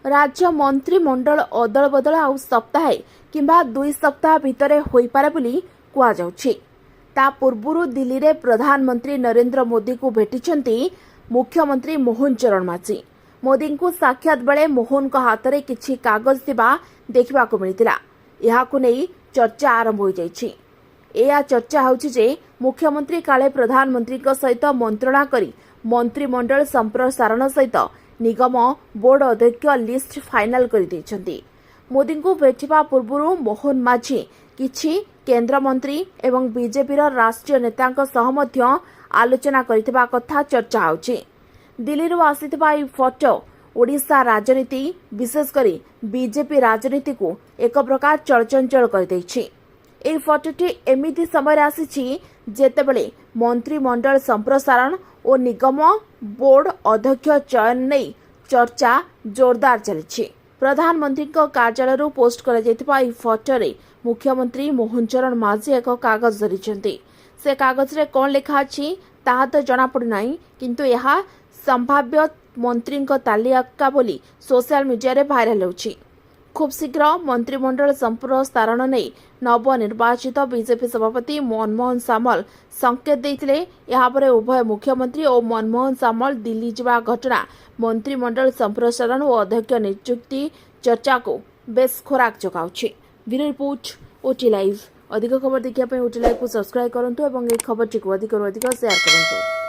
राज्य मंत्रिमंडल अदल बदल आउ सप्ताहे किंबा 2 सप्ताह भितर होई पारे बोली कुआ जाउछि। ता पूर्वरु दिल्ली रे प्रधानमंत्री नरेंद्र मोदी को भेटिछंती मुख्यमंत्री मोहन चरण माझी। मोदी को साक्षात बेले मोहन को हाथ में किछि कागज थिबा देखा मिलता। यहाकु नहीं चर्चा आरंभ हो जाइछि। एया चर्चा होछि जे मुख्यमंत्री काले प्रधानमंत्री सहित मंत्रणा करी मंत्रिमंडल संप्रसारण सहित निगम बोर्ड अध्यक्ष लिस्ट फाइनल कर दैछंती। मोदी को भेटिबा पूर्व मोहन माझी किछि केंद्र मंत्री एवं बीजेपी राष्ट्रीय नेतांक सह मध्य आलोचना करितबा कथा चर्चा होछि। दिल्ली आसीथिबा ई फोटो ओडिशा राजनीति विशेषकर बीजेपी राजनीति को एक प्रकार चलचंचल कर दैछि। এই ফটোটি এমিতি সময় আসিছি যেতেবেলে মন্ত্রিমণ্ডল সম্প্রসারণ ও নিগম बोर्ड अध्यक्ष चयन नहीं चर्चा जोरदार चली। प्रधानमंत्री कार्यालय पोस्ट कर फोटो मुख्यमंत्री मोहन चरण माझी एक कागज धरी। से कागज रे कौन लिखा ताहा तो जना पड़ना, किंतु यह संभाव्य मंत्री तालिका बोली सोशल मीडिया रे भाइराल होछि। खूब शीघ्र मंत्रिमंडल संप्रसारण नहीं नवनिर्वाचित बीजेपी सभापति मनमोहन सामल संकेत देते। यापर उभय मुख्यमंत्री और मनमोहन सामल दिल्ली जावा घटना मंत्रिमंडल संप्रसारण और अध्यक्ष नियुक्ति चर्चा को बेस खोराक जगाउछि। Bureau report OT live. अधिक खबर देखिए ओटी लाइव को सब्सक्राइब करंतु और खबर को अधिक शेयर करंतु।